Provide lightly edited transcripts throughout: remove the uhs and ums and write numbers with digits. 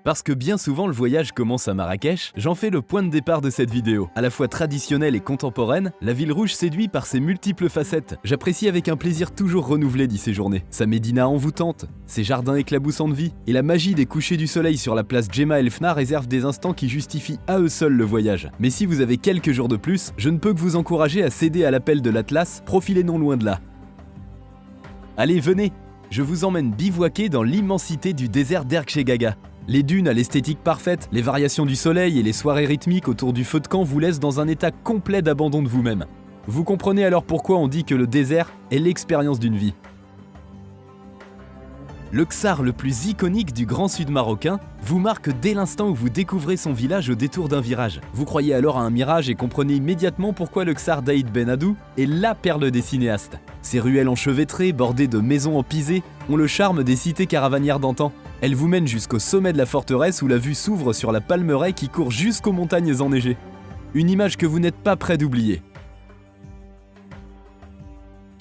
Parce que bien souvent le voyage commence à Marrakech, j'en fais le point de départ de cette vidéo. À la fois traditionnelle et contemporaine, la ville rouge séduit par ses multiples facettes. J'apprécie avec un plaisir toujours renouvelé d'y séjourner. Sa médina envoûtante, ses jardins éclaboussants de vie, et la magie des couchers du soleil sur la place Djemma El Fna réservent des instants qui justifient à eux seuls le voyage. Mais si vous avez quelques jours de plus, je ne peux que vous encourager à céder à l'appel de l'Atlas, profilez non loin de là. Allez, venez! Je vous emmène bivouaquer dans l'immensité du désert d'Erkcheghaga. Les dunes à l'esthétique parfaite, les variations du soleil et les soirées rythmiques autour du feu de camp vous laissent dans un état complet d'abandon de vous-même. Vous comprenez alors pourquoi on dit que le désert est l'expérience d'une vie. Le Ksar le plus iconique du Grand Sud marocain vous marque dès l'instant où vous découvrez son village au détour d'un virage. Vous croyez alors à un mirage et comprenez immédiatement pourquoi le Ksar d'Aïd Ben Haddou est la perle des cinéastes. Ses ruelles enchevêtrées, bordées de maisons en pisé, ont le charme des cités caravanières d'antan. Elles vous mènent jusqu'au sommet de la forteresse où la vue s'ouvre sur la Palmeraie qui court jusqu'aux montagnes enneigées. Une image que vous n'êtes pas prêt d'oublier.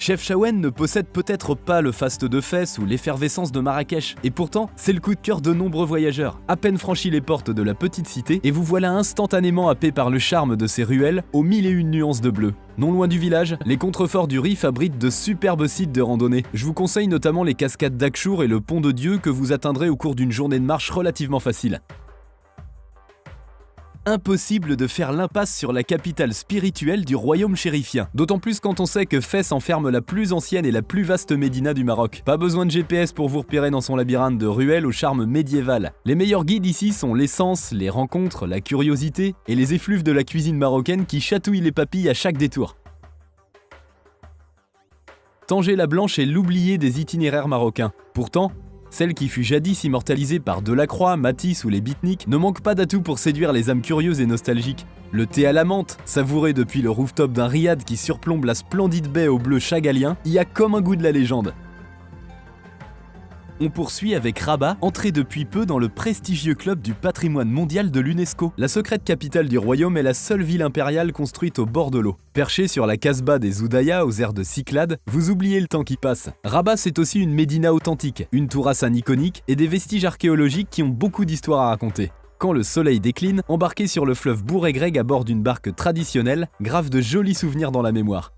Chefchaouen ne possède peut-être pas le faste de Fès ou l'effervescence de Marrakech, et pourtant, c'est le coup de cœur de nombreux voyageurs. À peine franchi les portes de la petite cité, et vous voilà instantanément happé par le charme de ses ruelles aux 1001 nuances de bleu. Non loin du village, les contreforts du Rif abritent de superbes sites de randonnée. Je vous conseille notamment les cascades d'Akchour et le pont de Dieu que vous atteindrez au cours d'une journée de marche relativement facile. Impossible de faire l'impasse sur la capitale spirituelle du royaume chérifien, d'autant plus quand on sait que Fès enferme la plus ancienne et la plus vaste médina du Maroc. Pas besoin de GPS pour vous repérer dans son labyrinthe de ruelles au charme médiéval. Les meilleurs guides ici sont l'essence, les rencontres, la curiosité et les effluves de la cuisine marocaine qui chatouillent les papilles à chaque détour. Tanger la Blanche est l'oublié des itinéraires marocains. Pourtant, celle qui fut jadis immortalisée par Delacroix, Matisse ou les beatniks ne manque pas d'atouts pour séduire les âmes curieuses et nostalgiques. Le thé à la menthe, savouré depuis le rooftop d'un riad qui surplombe la splendide baie au bleu chagalien, y a comme un goût de la légende. On poursuit avec Rabat, entré depuis peu dans le prestigieux club du patrimoine mondial de l'UNESCO. La secrète capitale du royaume est la seule ville impériale construite au bord de l'eau. Perchée sur la Casbah des Oudaya aux airs de Cyclades, vous oubliez le temps qui passe. Rabat, c'est aussi une médina authentique, une tour Hassan iconique et des vestiges archéologiques qui ont beaucoup d'histoires à raconter. Quand le soleil décline, embarqué sur le fleuve Bourg-et-Greg à bord d'une barque traditionnelle, grave de jolis souvenirs dans la mémoire.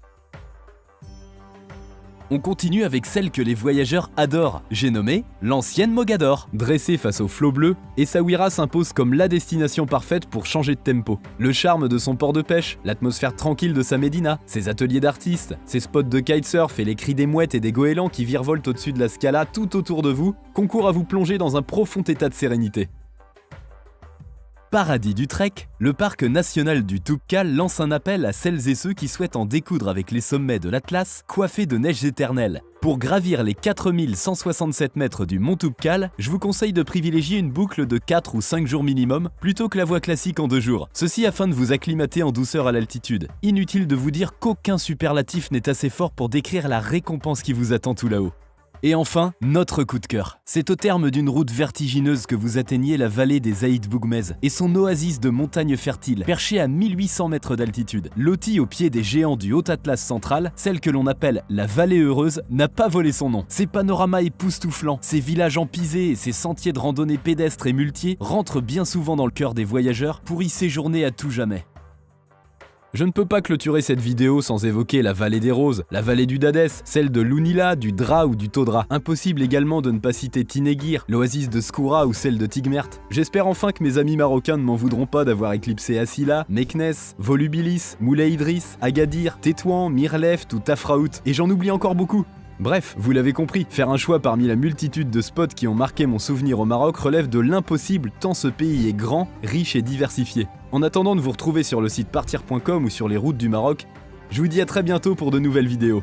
On continue avec celle que les voyageurs adorent, j'ai nommé l'ancienne Mogador. Dressée face au flot bleu, Essaouira s'impose comme la destination parfaite pour changer de tempo. Le charme de son port de pêche, l'atmosphère tranquille de sa médina, ses ateliers d'artistes, ses spots de kitesurf et les cris des mouettes et des goélands qui virevoltent au-dessus de la Scala tout autour de vous, concourent à vous plonger dans un profond état de sérénité. Paradis du trek, le parc national du Toubkal lance un appel à celles et ceux qui souhaitent en découdre avec les sommets de l'Atlas, coiffés de neige éternelle. Pour gravir les 4167 mètres du mont Toubkal, je vous conseille de privilégier une boucle de 4 ou 5 jours minimum, plutôt que la voie classique en 2 jours. Ceci afin de vous acclimater en douceur à l'altitude. Inutile de vous dire qu'aucun superlatif n'est assez fort pour décrire la récompense qui vous attend tout là-haut. Et enfin, notre coup de cœur. C'est au terme d'une route vertigineuse que vous atteignez la vallée des Aïd Bougmez et son oasis de montagnes fertiles, perchée à 1800 mètres d'altitude. Lotie au pied des géants du Haut Atlas central, celle que l'on appelle la vallée heureuse n'a pas volé son nom. Ses panoramas époustouflants, ses villages empisés et ses sentiers de randonnée pédestres et muletiers rentrent bien souvent dans le cœur des voyageurs pour y séjourner à tout jamais. Je ne peux pas clôturer cette vidéo sans évoquer la vallée des Roses, la vallée du Dadès, celle de l'Ounila, du Dra ou du Todra. Impossible également de ne pas citer Tinegir, l'oasis de Skoura ou celle de Tigmert. J'espère enfin que mes amis marocains ne m'en voudront pas d'avoir éclipsé Asila, Meknes, Volubilis, Moulay Idriss, Agadir, Tétouan, Mirleft ou Tafraout, et j'en oublie encore beaucoup. Bref, vous l'avez compris, faire un choix parmi la multitude de spots qui ont marqué mon souvenir au Maroc relève de l'impossible tant ce pays est grand, riche et diversifié. En attendant de vous retrouver sur le site partir.com ou sur les routes du Maroc, je vous dis à très bientôt pour de nouvelles vidéos.